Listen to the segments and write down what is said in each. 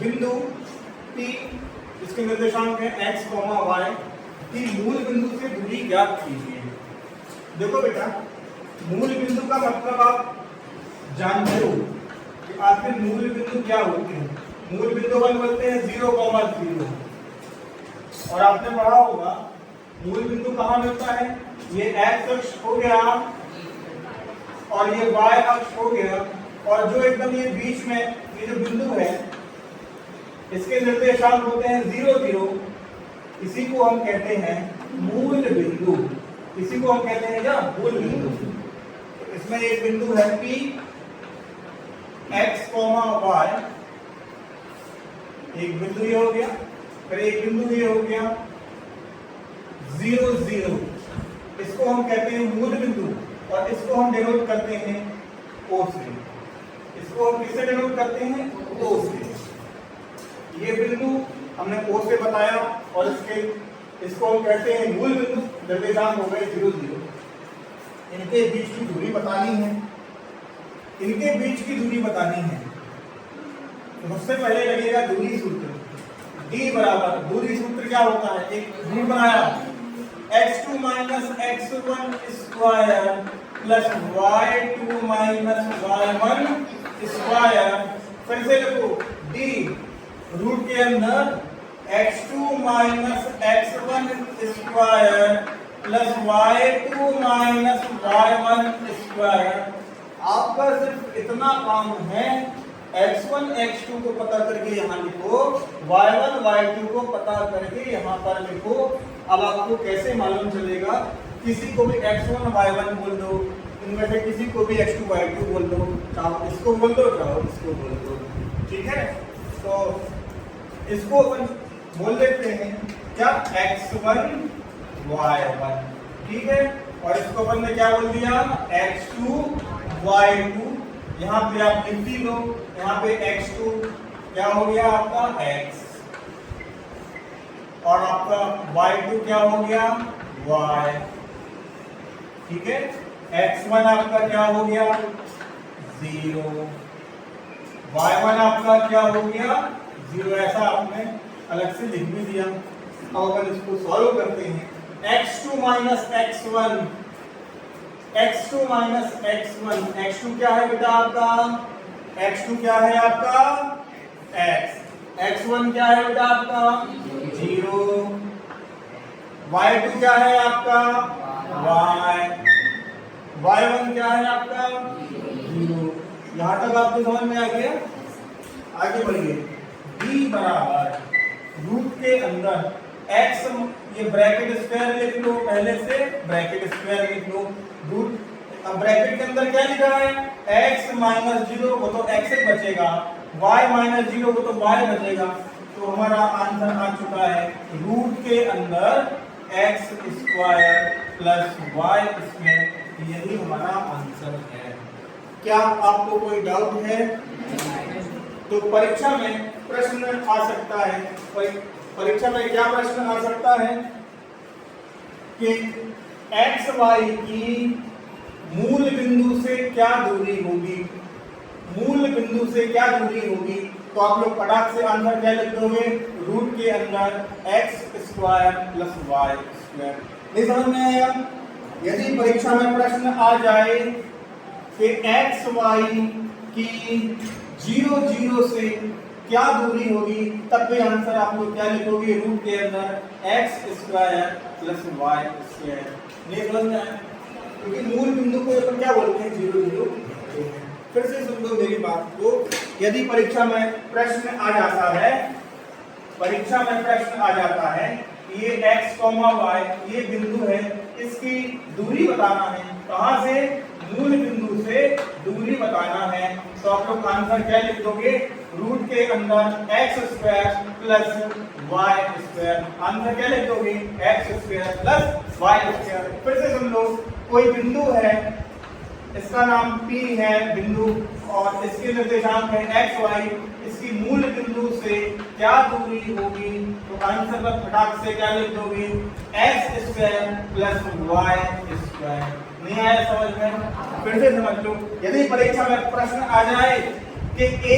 बिंदु P इसके निर्देशांक है x, y की मूल बिंदु से दूरी ज्ञात कीजिए। देखो बेटा, मूल बिंदु का मतलब आप जानते हो कि आखिर मूल बिंदु क्या होते हैं। मूल बिंदु को बोलते हैं 0, 0 और आपने पढ़ा होगा मूल बिंदु कहाँ मिलता है। ये x अक्ष हो गया और ये y अक्ष हो गया, और जो एकदम ये बीच में ये जो बिंदु है इसके निर्देशांक होते हैं 0, 0। इसी को हम कहते हैं मूल बिंदु। इसी को हम कहते हैं क्या, मूल बिंदु। इसमें एक बिंदु है P, x, y, एक बिंदु ये हो गया, फिर एक बिंदु ये हो गया 0, 0। इसको हम कहते हैं मूल बिंदु और इसको हम डिनोट करते हैं O से। इसको हम किससे डिनोट करते हैं, O से। ये बिंदु हमने O से बताया और इसको हम कहते हैं मूल बिंदु। निर्देशांक हो गए 0, 0। इनके बीच की दूरी बतानी है, इनके बीच की दूरी बतानी है। तो सबसे पहले लगेगा दूरी सूत्र। D बराबर, दूरी सूत्र क्या होता है, एक रूट बनाया x2 minus x1 square plus y2 minus y1 square. फिर से लिखो D रूट के अंदर x2 minus x1 square plus y2 minus y1 square. आपका सिर्फ इतना काम है, x1 x2 को पता करके यहाँ लिखो, y1 y2 को पता करके यहाँ पर लिखो। अब आपको कैसे मालूम चलेगा, किसी को भी x1 y1 बोल दो, इनमें से किसी को भी x2 y2 बोल दो, चाहो इसको बोल दो चाहो इसको बोल दो, ठीक है। तो इसको अपन बोल देते हैं क्या, x1 y1, ठीक है। और इसको अपन ने क्या बोल दिया, x2 y2। यहाँ पे आप लिख दी लो, यहाँ पे x2 क्या हो गया आपका x, और आपका y2 क्या हो गया y, ठीक है। x1 आपका क्या हो गया 0, y1 आपका क्या हो गया 0। ऐसा आपने अलग से लिख भी दिया। अब अगर इसको सॉल्व करते हैं, x2 minus x1, x2 minus x1, x2 क्या है बेटा आपका, x2 क्या है आपका x, x1 क्या है बेटा आपका 0, y2 क्या है आपका y, y1 क्या है आपका 0। यहां तक आपको समझ में आ गया। आगे बढ़िए, d बराबर रूट के अंदर x, ये ब्रैकेट स्क्वायर लिख लो, पहले से ब्रैकेट स्क्वायर लिख लो। रूट, अब ब्रैकेट के अंदर क्या लिखा है, x माइनस 0 वो तो x बचेगा, y माइनस 0 वो तो y बचेगा। तो हमारा आंसर आ चुका है रूट के अंदर x square plus y square, यही हमारा आंसर है। क्या आपको कोई डाउट है? तो परीक्षा में प्रश्न आ सकता है, परीक्षा में क्या प्रश्न आ सकता है कि x y की मूल बिंदु से क्या दूरी होगी, मूल बिंदु से क्या दूरी होगी। तो आप लोग फटाक से आंसर क्या लिख दोगे, रूट के अंदर x square plus y square. नहीं समझ में आया? यदि परीक्षा में प्रश्न आ जाए कि x y की 0, 0 से क्या दूरी होगी, तब भी आंसर आप लोग क्या लिखोगे, रूट के अंदर x square plus y square. नहीं समझ में आया? क्योंकि मूल बिंदु को अपन क्या बोलते हैं, 0, 0। फिर से सुन लो मेरी बात को, यदि परीक्षा में प्रश्न आ जाता है, परीक्षा में प्रश्न आ जाता है, ये x, y ये बिंदु है, इसकी दूरी बताना है। कहां से, मूल बिंदु से दूरी बताना है। तो आप लोग आंसर क्या लिख दोगे, रूट के अंदर x square plus y square. Answer क्या लिख दोगे, x square plus y square. फिर से सुन लो, कोई बिंदु है, इसका नाम P है बिंदु, और इसके निर्देशांक है x, y। इसकी मूल बिंदु से क्या दूरी होगी, तो आंसर पर फटाक से क्या लिख दोगे, x square plus y square. नहीं आया समझ में? फिर से समझ लो, यदि परीक्षा में प्रश्न आ जाए कि ए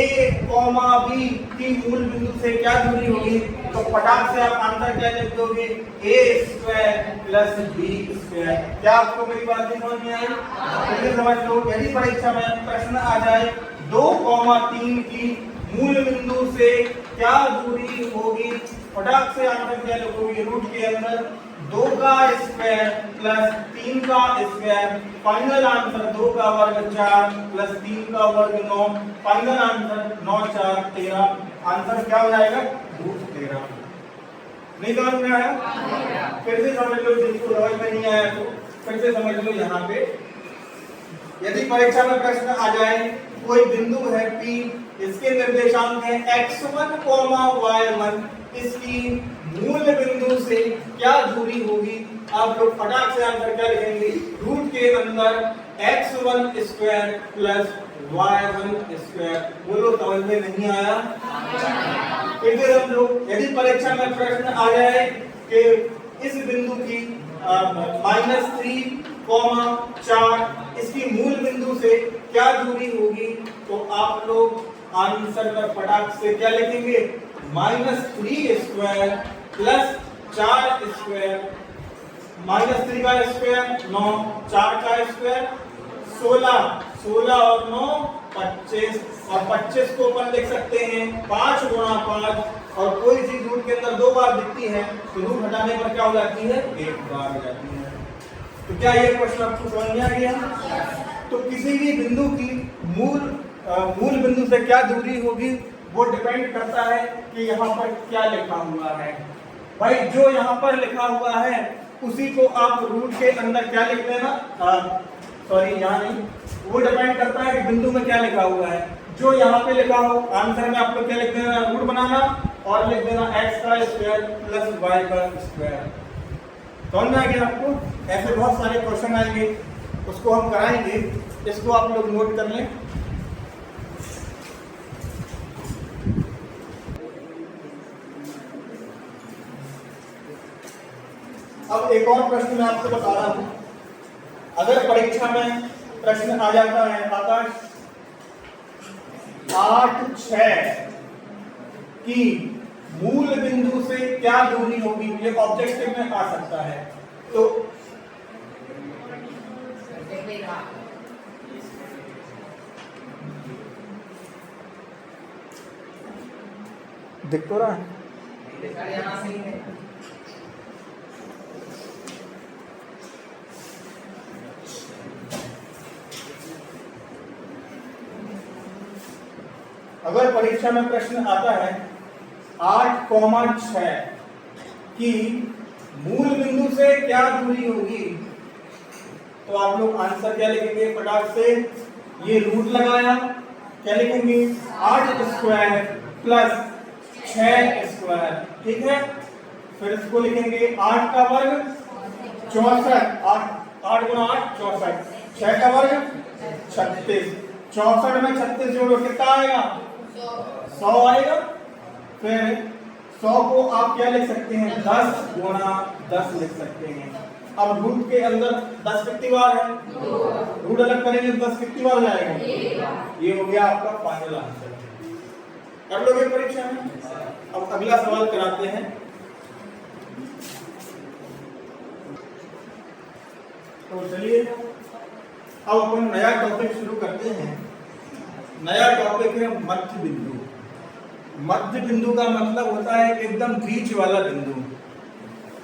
कॉमा बी की मूल बिंदु से क्या दूरी होगी, तो फटाक से आप आंसर क्या लिख दोगे, ए स्क्वायर प्लस बी स्क्वायर। क्या आपको मेरी बात समझ में आई? तो समझ लो, यदि परीक्षा में प्रश्न आ जाए 2,3 की मूल बिंदु से क्या दूरी होगी, फटाक से आंसर क्या लिखोगे, रूट के अंदर 2 का स्क्वायर प्लस 3 का स्क्वायर, फाइनल आंसर 2 का वर्ग 4 प्लस 3 का वर्ग 9, फाइनल आंसर 9 4 13, आंसर क्या हो जाएगा, रूट 13। नहीं समझ में आया? फिर से समझ लो, जिसको समझ में नहीं आया तो फिर से समझ लो। यहाँ पे यदि परीक्षा में प्रश्न आ जाए, कोई बिंदु है P, इसके निर्देशांक है x1, y1, इसकी मूल बिंदु से क्या दूरी होगी, आप लोग फटाक से आंसर क्या लिखेंगे, रूट के अंदर x1 square plus y1 square. बोलो समझ में नहीं आया? फिर हम लोग यदि परीक्षा में प्रश्न आ जाए कि इस बिंदु की -3, 4 इसकी मूल बिंदु से क्या दूरी होगी, तो आप लोग आंसर में फटाक से क्या लिखेंगे, -3 स्क्वायर प्लस 4 स्क्वायर, -3 का स्क्वायर 9, 4 का स्क्वायर 16, 16 और 9 25, और 25 को अपन लिख सकते हैं 5 गुणा 5, और कोई चीज रूट के अंदर 2 बार दिखती है तो रूट हटाने पर क्या हो जाती है, 1 बार हो जाती है। तो क्या ये प्रश्न आपको समझ में आ गया? तो किसी भी बिंदु की मूल बिंदु से क्या दूरी होगी, वो डिपेंड करता है कि यहाँ पर क्या लिखा हुआ है। भाई जो यहाँ पर लिखा हुआ है उसी को आप रूट के अंदर क्या लिख देना, सॉरी यहाँ नहीं, वो डिपेंड करता है कि बिंदु में क्या लिखा हुआ है। जो यहाँ पे लिखा हो आंसर में आप लोग क्या लिख देना, रूट बनाना और लिख देना x का स्क्वायर प्लस y का स्क्वायर। समझ में आ गया आपको? ऐसे बहुत सारे क्वेश्चन आएंगे, उसको हम कराएंगे, इसको आप लोग नोट कर लें। अब एक और प्रश्न मैं आपको बता रहा हूं, अगर परीक्षा में प्रश्न आ जाता है आकाश 8-6 की मूल बिंदु से क्या दूरी होगी, ये ऑब्जेक्टिव में आ सकता है। तो दिख तो रहा है, अगर परीक्षा में प्रश्न आता है 8,6 की मूल बिंदु से क्या दूरी होगी, तो आप लोग आंसर क्या लिखेंगे, फटाक से ये रूट लगाया, क्या लिखेंगे, 8 स्क्वायर प्लस 6 स्क्वायर, ठीक है। फिर इसको लिखेंगे 8 का वर्ग 64, 8 गुणा 8 64, 6 का वर्ग 36, 64 में 36 जोड़ो कितना आएगा, 100 आएगा। फिर 100 को आप क्या लिख सकते हैं, 10 गुणा 10 लिख सकते हैं। अब रूट के अंदर 10 कितनी बार है, रूट अलग करेंगे तो 10 कितनी बार जाएगा, ये हो गया आपका फाइनल आंसर। कर लोगे परीक्षा में? अब अगला सवाल कराते हैं। तो चलिए अब अपन नया टॉपिक शुरू करते हैं। नया टॉपिक है मध्य बिंदु। मध्य बिंदु का मतलब होता है एकदम बीच वाला बिंदु,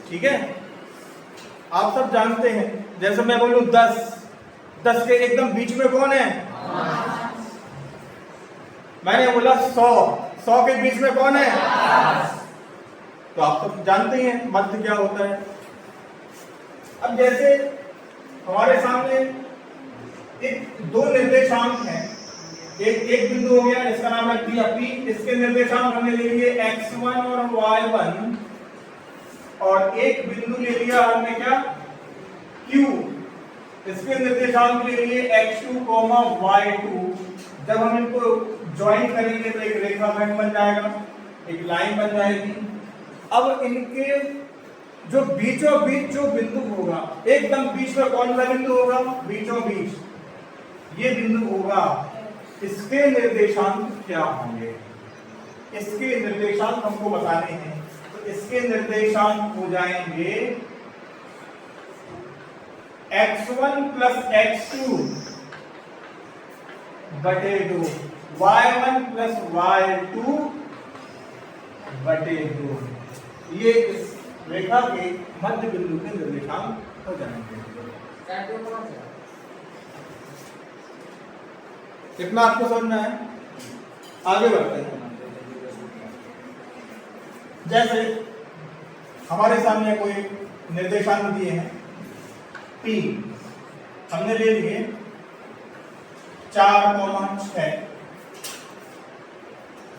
ठीक है। आप सब जानते हैं, जैसे मैं बोलूं 10 के एकदम बीच में कौन है, मैंने बोला 100 के बीच में कौन है, तो आप सब जानते हैं मध्य क्या होता है। अब जैसे हमारे सामने दो निर्देशांक हैं, एक बिंदु हो गया, इसका नाम है P, इसके निर्देशांक हमने ले लिए x1 और y1, और एक बिंदु ले लिया हमने क्या, Q, इसके निर्देशांक ले लिए x2, y2। जब हम इनको ज्वाइन करेंगे तो एक रेखाखंड बन जाएगा, एक लाइन बन जाएगी। अब इनके जो बीचों बीच जो बिंदु होगा, एकदम बीच में कौन सा बिंदु होगा, बीचों बीच ये बिंदु होगा, इसके निर्देशांक क्या होंगे? इसके निर्देशांक हमको बताने हैं, तो इसके निर्देशांक हो जाएंगे x1 प्लस x2 बटे 2, y1 प्लस y2 बटे 2। ये इस रेखा के मध्य बिंदु के निर्देशांक हो जाएंगे। कितना आपको समझ में है? आगे बढ़ते हैं। जैसे हमारे सामने कोई निर्देशांक दिए हैं P, हमने ले लिए 4,6,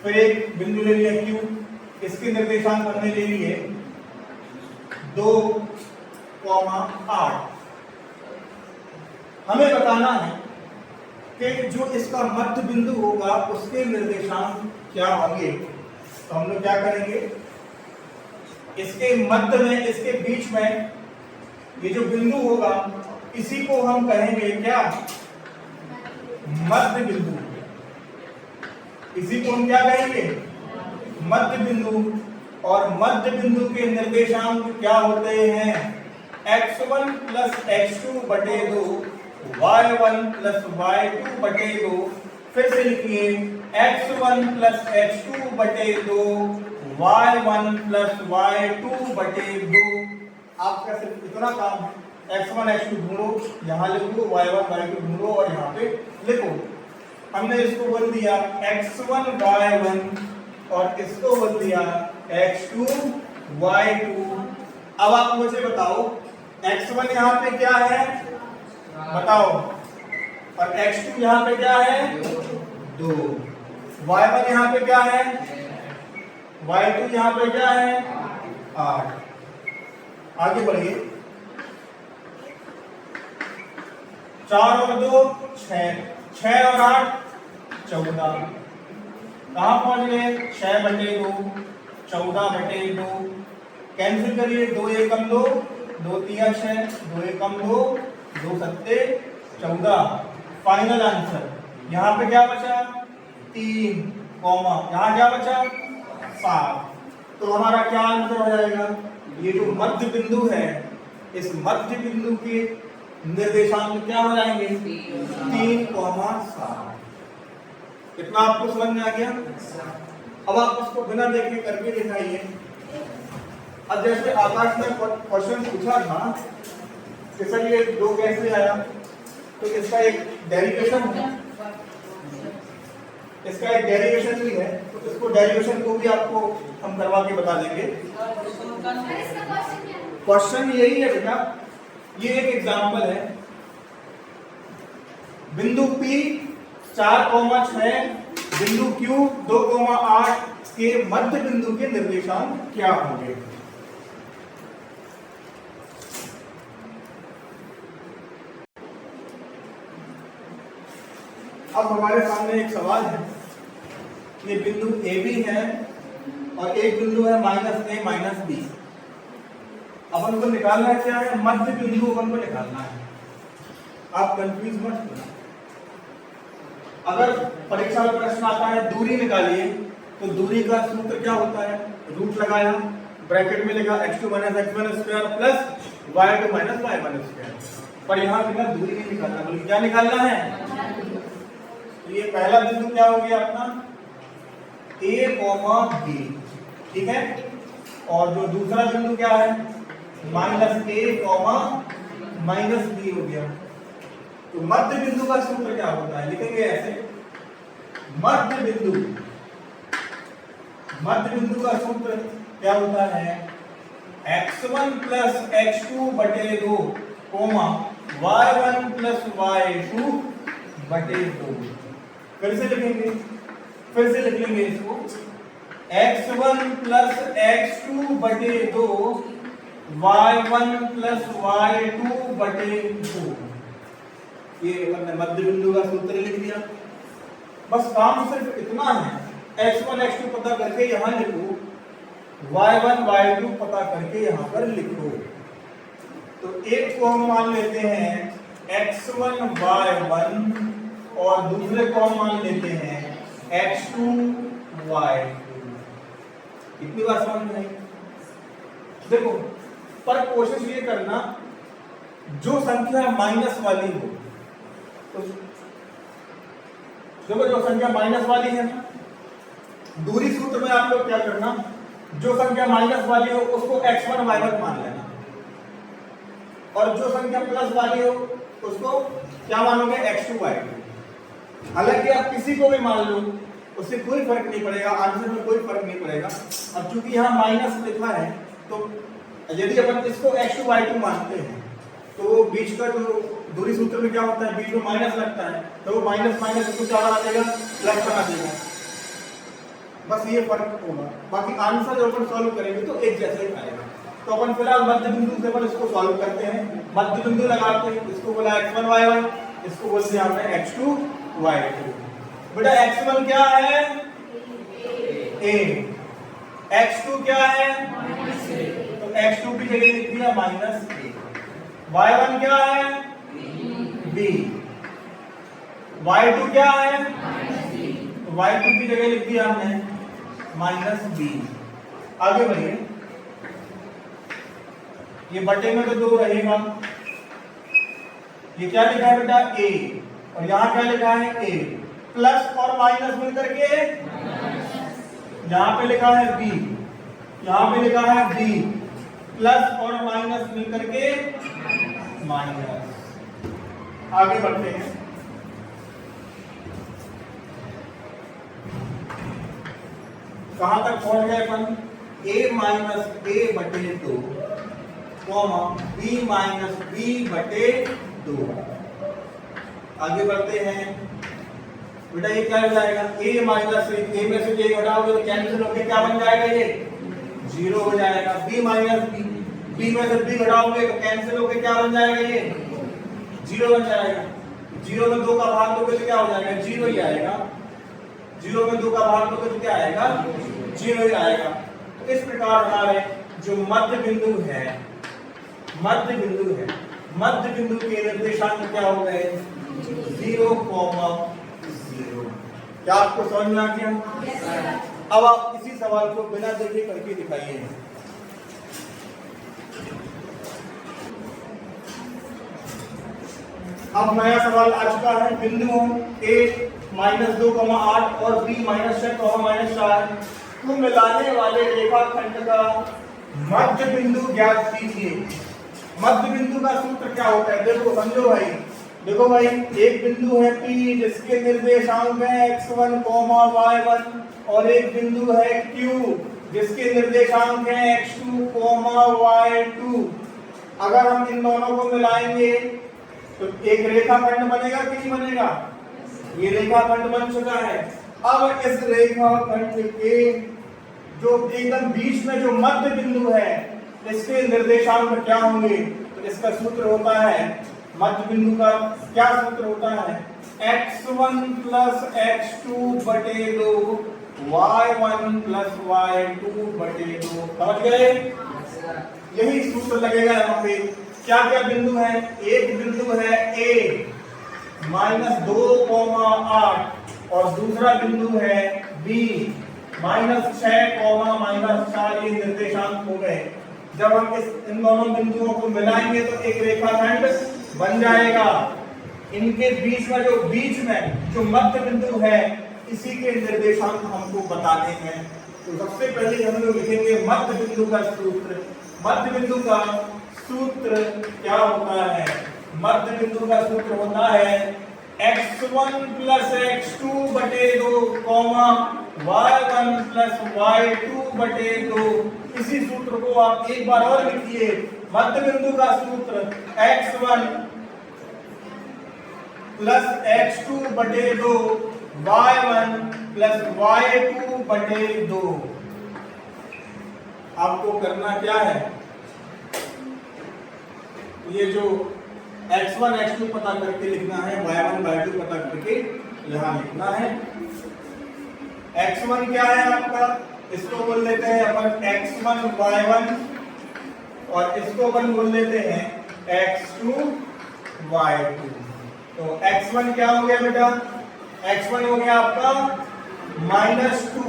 फिर एक बिंदु ले लिया Q, इसके निर्देशांक हमने ले लिए 2,8। हमें बताना है कि जो इसका मध्य बिंदु होगा उसके निर्देशांक क्या होंगे। तो हम लोग क्या करेंगे, इसके मध्य में, इसके बीच में ये जो बिंदु होगा इसी को हम कहेंगे क्या? मध्य बिंदु। इसी को हम क्या कहेंगे? मध्य बिंदु। और मध्य बिंदु के निर्देशांक क्या होते हैं? x1 प्लस x2 बटे 2, y1 प्लस y2 बटे 2। फिर से लिखिए x1 प्लस x2 बटे 2, y1 प्लस y2 बटे 2। आपका सिर्फ इतना काम है, x1 x2 ढूंढो, यहाँ लिखो, y1 y2 ढूंढो और यहाँ पे लिखो। हमने इसको बोल दिया x1 y1 और इसको बोल दिया x2 y2। अब आप मुझे बताओ x1 यहाँ पे क्या है बताओ, और x2 यहाँ पे क्या है? 2। y1 यहाँ पे क्या है? y2 यहाँ पे क्या है? 8। आगे बढ़िए, 4 और 2 6, 6 और 8 14। कहाँ पहुंच गए? 6 बटे 2, 14 बटे 2। कैंसिल करिए, 2 एकम 2, 2 तिया 6, 2 एकम 2, 2 सत्ते 14। फाइनल आंसर यहाँ पे क्या बचा? 3, यहाँ क्या बचा? 7। तो हमारा क्या आंसर हो जाएगा? ये जो मध्य बिंदु है, इस मध्य बिंदु के निर्देशांक क्या हो जाएंगे? 3,7। कितना आपको समझ में आ गया? अब आप उसको बिना देखे करके दिखाइए। अब जैसे आकाश ने क्वेश्चन पूछा था कि सर ये 2 कैसे आया, तो इसका एक डेरिवेशन है, इसका एक डेरिवेशन भी है, तो इसको डेरिवेशन को भी आपको हम करवा के बता देंगे। क्वेश्चन यही है बेटा, ये एक एग्जांपल है। बिंदु P 4,6, बिंदु Q 2,8 के मध्य बिंदु के निर्देशांक क्या होंगे? अब हमारे सामने एक सवाल है, ये बिंदु AB है और एक बिंदु है -A -B। अब हमको निकालना है क्या है? मध्य बिंदु हमको निकालना है। आप कंफ्यूज मत होना। अगर परीक्षा में प्रश्न आता है दूरी निकालिए, तो दूरी का सूत्र क्या होता है? रूट लगाया, ब्रैकेट में लिखा x2 - x1 square plus y2 - y1 square. पर यहाँ बिना दूरी नहीं निकालना, बल्कि क्या निकालना है? तो ये पहला बिंदु क्या हो गया अपना? A, B, ठीक है। और जो दूसरा बिंदु क्या है? -A, -B हो गया। तो मध्य बिंदु का सूत्र क्या होता है? लिखेंगे ऐसे, मध्य बिंदु का सूत्र क्या होता है? x1 प्लस x2 बटे 2, y1 प्लस y2 बटे 2। फिर से लिखेंगे, फिर से लिख लेंगे इसको, x1 प्लस x2 बटे 2, y1 प्लस y2 बटे 2। ये हमने मध्य बिंदु का सूत्र लिख दिया। बस काम सिर्फ इतना है, x1 x2 पता करके यहां लिखो, y1 y2 पता करके यहां पर लिखो। तो एक को हम मान लेते हैं x1 y1 और दूसरे को हम मान लेते हैं x2 y2। कितनी बार समझ में आई? देखो, पर कोशिश ये करना जो संख्या माइनस वाली हो, तो देखो जो संख्या माइनस वाली है ना, दूरी सूत्र में आप लोग क्या करना, जो संख्या माइनस वाली हो उसको x1 y1 मान लेना, और जो संख्या प्लस वाली हो उसको क्या मानोगे, x2 y2। हालांकि आप किसी को भी मान लो उससे कोई फर्क नहीं पड़ेगा, आंसर में कोई फर्क नहीं पड़ेगा। अब चूंकि यहाँ माइनस लिखा है तो यदि अपन इसको x2 y2 मानते हैं तो बीच का जो दूरी सूत्र में क्या होता है, बीच में माइनस लगता है, तो वो माइनस माइनस इसको क्या बना देगा, प्लस बना देगा। बस ये फर्क होगा, बाकी आंसर जब अपन सॉल्व करेंगे तो एक जैसा ही आएगा। तो अपन फिलहाल मध्य बिंदु से अपन इसको सॉल्व करते हैं। मध्य बिंदु लगाते हैं, इसको बोला x1 y1, इसको बोलते हैं हमने x2 y2। बेटा x1 क्या है, a, x2 क्या है, तो x2 की जगह लिख दिया माइनस a, y1 क्या है, b, y2 क्या है, तो y2 की जगह लिख दिया हमने माइनस b। आगे बढ़िए, ये बटे में तो 2 रहेगा, ये क्या लिखा है बेटा, a, और यहां क्या लिखा है, a, प्लस और माइनस मिलकर के यहां पे लिखा है b, यहां पे लिखा है b, प्लस और माइनस मिलकर के माइनस। आगे बढ़ते हैं, कहां तक पहुंच गए अपन, a माइनस a बटे 2 b माइनस b बटे 2। आगे बढ़ते हैं बेटा, ये क्या हो जाएगा, a माइनस a में से a घटाओगे तो कैंसिल होकर क्या बन जाएगा, ये 0 हो जाएगा। b माइनस b में से b घटाओगे तो कैंसिल होकर क्या बन जाएगा, ये 0 बन जाएगा। 0 में 2 का भाग दोगे तो क्या हो जाएगा, 0 ही आएगा। 0 में 2 का भाग दोगे तो क्या आएगा, 0 ही आएगा। तो इस प्रकार हमारे जो मध्य बिंदु है, मध्य बिंदु है, मध्य बिंदु के निर्देशांक क्या हो गए, 0, 0। क्या आपको समझ में आ गया? अब आप इसी सवाल को बिना देखे करके दिखाइए। अब नया सवाल आ चुका है, बिंदु a माइनस 2,8 और b माइनस 6,4 को मिलाने वाले रेखाखंड का मध्य बिंदु ज्ञात कीजिए। मध्य बिंदु का सूत्र क्या होता है, देखो समझो भाई, देखो भाई, एक बिंदु है P जिसके निर्देशांक है x1, y1, और एक बिंदु है Q जिसके निर्देशांक है x2, y2। अगर हम इन दोनों को मिलाएंगे तो एक रेखाखंड बनेगा कि नहीं बनेगा, ये रेखाखंड बन चुका है। अब इस रेखाखंड के जो एकदम बीच में जो मध्य बिंदु है इसके निर्देशांक क्या होंगे, तो इसका सूत्र होता है, मध्य बिंदु का क्या सूत्र होता है, x1 प्लस x2 बटे 2, y1 प्लस y2 बटे 2। समझ गए? यही सूत्र लगेगा यहाँ पे। क्या क्या बिंदु है, एक बिंदु है a माइनस 2,8 और दूसरा बिंदु है b माइनस 6, माइनस 4। ये निर्देशांक हो गए। जब हम इन दोनों बिंदुओं को मिलाएंगे तो एक रेखाखंड बन जाएगा। इनके बीच में जो मध्य बिंदु है इसी के निर्देशांक हमको बताने हैं। तो सबसे पहले हम लोग लिखेंगे मध्य बिंदु का सूत्र। मध्य बिंदु का सूत्र क्या होता है, मध्य बिंदु का सूत्र होता है x1 प्लस x2 बटे 2, y1 प्लस y2 बटे 2। इसी सूत्र को आप एक बार और लिखिए। मध्य बिंदु का सूत्र x1 प्लस x2 बटे 2, y1 प्लस y2 बटे 2। आपको करना क्या है, ये जो x1 x2 पता करके लिखना है, y1 y2 पता करके यहां लिखना है। x1 क्या है आपका, इसको बोल लेते हैं अपन x1 y1 और इसको अपन बोल लेते हैं x2 y2। तो x1 क्या हो गया बेटा, x1 हो गया आपका -2,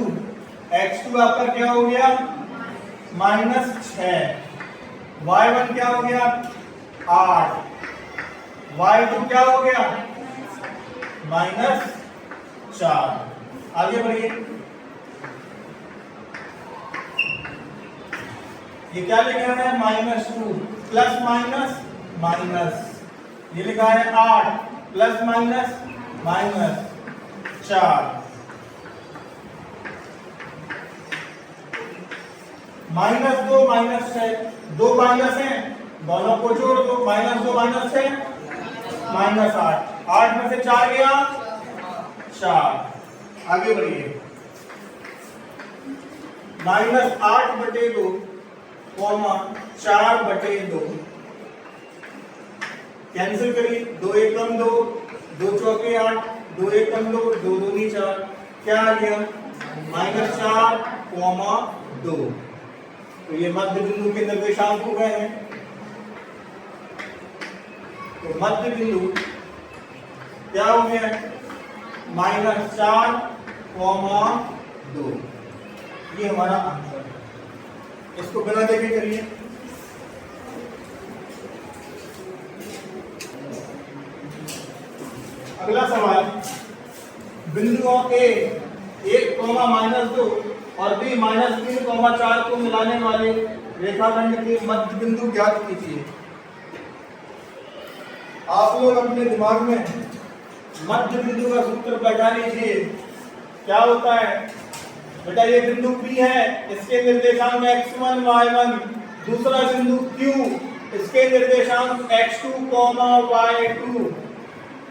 x2 आपका क्या हो गया -6, y1 क्या हो गया 8, y2 क्या हो गया -4। आगे बढ़िए, ये क्या लिखा है -2 प्लस माइनस माइनस, ये लिखा है 8 प्लस माइनस माइनस 4, -2 -6, दो माइनस है दोनों को जोड़ दो, -2 -6 -8, 8 में से 4 गया 4। आगे बढ़िए, -8/2 4/2 कैंसिल करिए, 2 1 कम 2, 2 चौके 8, 2 1 कम 2, 2 दूनी 4, क्या आ गया -4, 2। तो ये मध्य बिंदु के निर्देशांक हो गए हैं। तो मध्य बिंदु क्या हो गया -4, 2, ये हमारा आंसर है। इसको बिना देखे करिए, अगला सवाल, बिंदुओं ए 1, -2 और बी -3, 4 को मिलाने वाले रेखाखंड के मध्य बिंदु ज्ञात कीजिए। आप लोग अपने दिमाग में मध्य बिंदु का सूत्र बैठा लीजिए। क्या होता है बेटा, ये बिंदु P है, इसके निर्देशांक x1 y1, दूसरा बिंदु Q, इसके निर्देशांक x2, y2।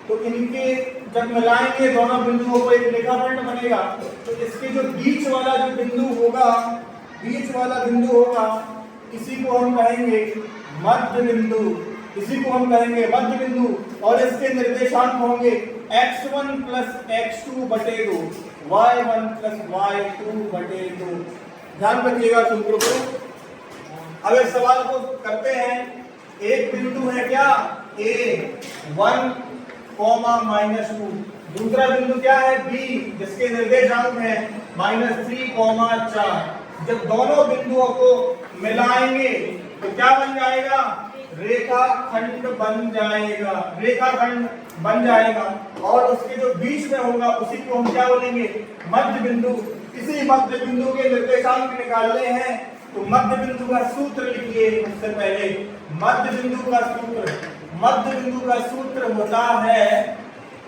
तो इनके जब मिलाएंगे दोनों बिंदुओं को एक रेखाखंड बनेगा। तो इसके जो बीच वाला बिंदु होगा, इसी को हम कहेंगे मध्य बिंदु, और इसके निर्देशांक होंगे x1 + x2/2, y1 + y2/2। ध्यान रखिएगा सूत्र को। अब इस सवाल को करते हैं। एक बिंदु है क्या A1, -2, दूसरा बिंदु क्या है B, जिसके निर्देशांक है -3, 4। जब दोनों बिंदुओं को मिलाएंगे तो क्या बन जाएगा, रेखाखंड बन जाएगा, और उसके जो बीच में होगा उसी को हम क्या बोलेंगे, मध्य बिंदु। इसी मध्य बिंदु के निर्देशांक निकालने हैं, तो मध्य बिंदु का सूत्र लिखिए। उससे पहले मध्य बिंदु का सूत्र होता है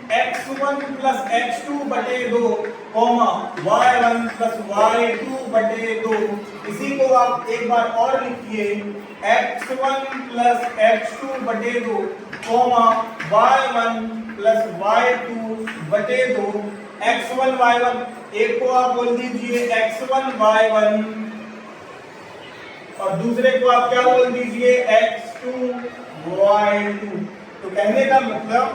x1 + x2/2, y1 + y2/2। इसी को आप एक बार और लिखिए, x1 + x2/2, y1 + y2/2। x1 y1, एक को आप बोल दीजिए x1 y1 और दूसरे को आप क्या बोल दीजिए x2 y2। तो कहने का मतलब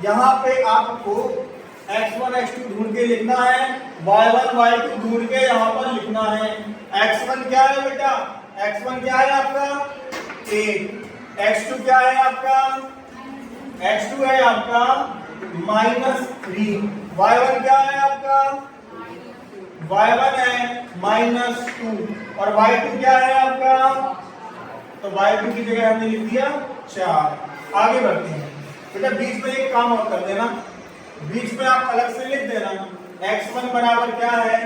यहाँ पे आपको x1 x2 ढूंढ के लिखना है, y1 y2 ढूंढ के यहाँ पर लिखना है। x1 क्या है बेटा, x1 क्या है आपका 1, x2 क्या है आपका, x2 है आपका -3, y1 क्या है आपका, y1 है -2, और y2 क्या है आपका, तो y2 की जगह हमने लिख दिया 4। आगे बढ़ते हैं बेटा, बीच में एक काम और कर देना, बीच में आप अलग से लिख देना। x1 बराबर क्या है,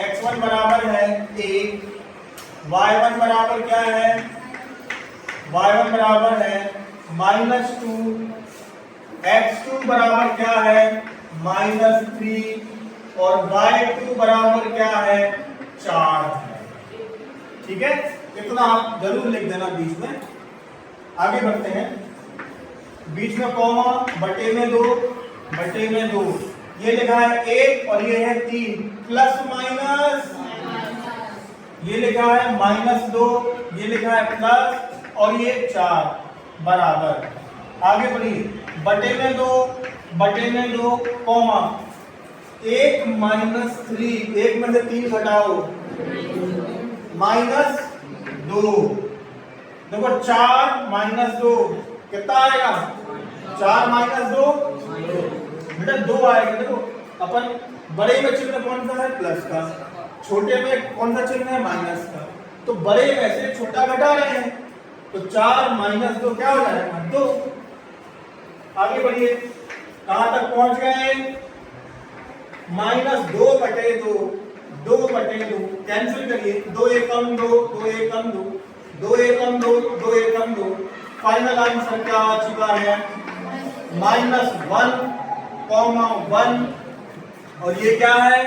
x1 बराबर है 1, y1 बराबर क्या है, y1 बराबर है -2, x2 बराबर क्या है -3, और y2 बराबर क्या है 4 है। ठीक है, इतना आप जरूर लिख देना बीच में। आगे बढ़ते हैं, बीच में कॉमा, बटे में 2, ये लिखा है 1 और ये है 3, प्लस माइनस, ये लिखा है -2, ये लिखा है प्लस, और ये 4 बराबर। आगे बढ़िए, बटे में 2 कॉमा, 1 -3, 1 में से 3 घटाओ, -2, देखो 4 -2 कितना आएगा 4 माइनस 2 बेटा 2 आएगा। देखो अपन बड़े में चिन्ह कौन सा है? प्लस का। छोटे में कौन सा चिन्ह है? माइनस का। तो बड़े में से छोटा घटा रहे हैं, तो 4 माइनस 2 क्या हो जाएगा? 2। आगे बढ़िए, कहां तक पहुंच गए? माइनस 2/2, 2/2 कैंसिल करिए, 2 एकम 2, 2 एकम 2, 2 एकम 2, 2 एकम 2। फाइनल आंसर क्या आ चुका है? -1,1। और ये क्या है?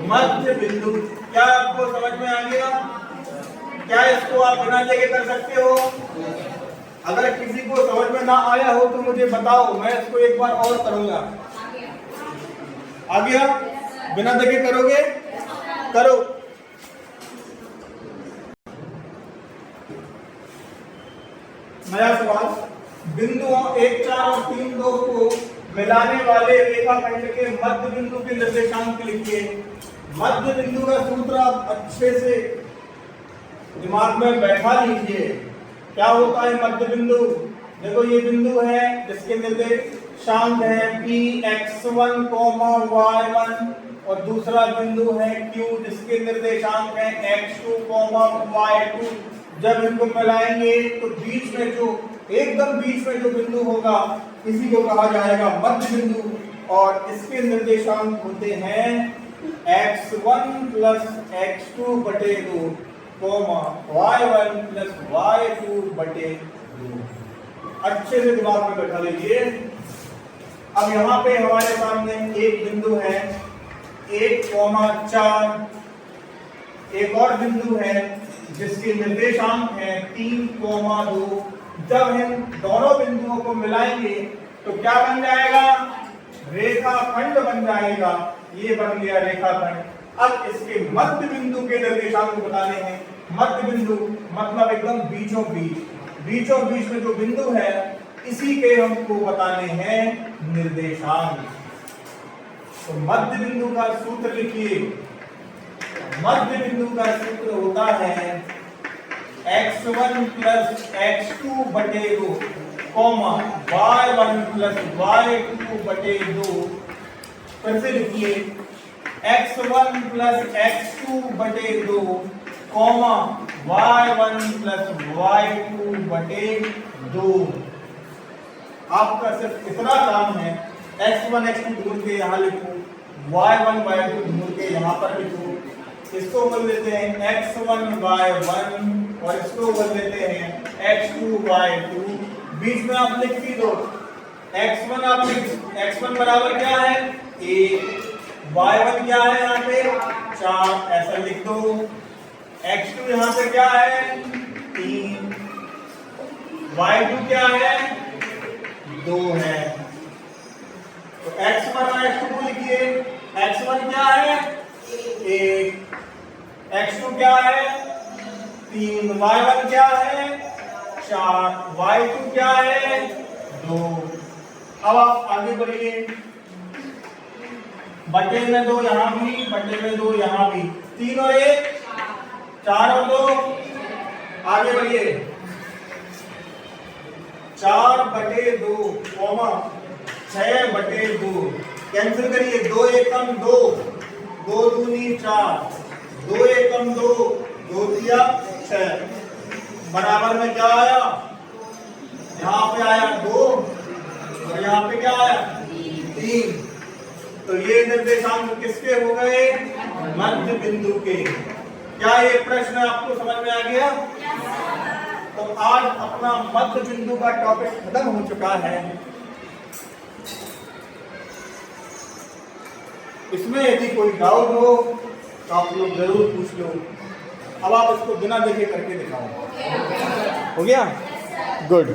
मध्य बिंदु। क्या आपको समझ में आ गया? क्या इसको आप बिना देखे कर सकते हो? अगर किसी को समझ में ना आया हो तो मुझे बताओ, मैं इसको एक बार और करूंगा। आ गया? बिना देखे करोगे? करो। नया सवाल, बिंदुओं 1, 4 और 3, 2 को मिलाने वाले रेखाखंड के मध्य बिंदु के निर्देशांक लिखिए। मध्य बिंदु का सूत्र आप अच्छे से दिमाग में बैठा लीजिए। क्या होता है मध्य बिंदु? देखो ये बिंदु है जिसके निर्देशांक है Px1, y1, और दूसरा बिंदु है Q जिसके निर्देशांक है x2, y2। जब इनको मिलाएंगे तो बीच में जो एकदम बीच में जो बिंदु होगा इसी को कहा जाएगा मध्य बिंदु, और इसके निर्देशांक होते हैं x1 plus x2/2, y1 plus y2/2। अच्छे से दिमाग में बैठा लीजिए। अब यहाँ पे हमारे सामने एक बिंदु है 1,4, एक और बिंदु है जिसके निर्देशांक है 3,2। जब इन दोनों बिंदुओं को मिलाएंगे तो क्या बन जाएगा? रेखाखंड बन जाएगा। ये बन गया रेखाखंड। अब इसके मध्य बिंदु के निर्देशांक बताने हैं। मध्य बिंदु मतलब एकदम बीचों बीच, बीचों बीच में जो बिंदु है इसी के हमको बताने हैं निर्देशांक। तो मध्य बिंदु का सूत्र लिखिए। मध्य बिंदु का सूत्र होता है x1 plus x2/2, y1 plus y2/2। फिर से लिखिए x1 plus x2/2, y1 plus y2/2। आपका सिर्फ इतना काम है, x1 x2 ढूंढ के यहाँ लिखो, y1 y2 ढूंढ के यहाँ पर लिखो। इसको बोल देते हैं x1 y1 और इसको बोल देते हैं x2 y2। बीच में आप लिख भी दो x1, आप x1 बराबर क्या है? 1, y1 क्या है यहाँ पे? 4, ऐसा लिख दो। x2 यहाँ पे क्या है? 3, y2 क्या है? 2 है। तो x1 और x2 को लिखिए। x1 क्या है? 1, x2 क्या है? 3, y1 क्या है? 4, y2 क्या है? 2। अब आप आगे बढ़िए। बटे में 2 यहाँ भी, बटे में 2 यहाँ भी, 3 और 1 4 और 2। आगे बढ़िए, 4/2, 6/2 कैंसिल करिए। 2 एकम 2, 2 दूनी 4, 2 एकम 2, 2 दिया 6। बराबर में क्या आया? यहाँ पे आया 2 और यहाँ पे क्या आया? 3। तो ये निर्देशांक किसके हो गए? मध्य बिंदु के। क्या ये प्रश्न आपको समझ में आ गया? तो आज अपना मध्य बिंदु का टॉपिक खत्म हो चुका है। इसमें यदि कोई डाउट हो तो आप लोग जरूर पूछ लो। अब आप इसको बिना देखे करके दिखाओ। हो गया? गुड।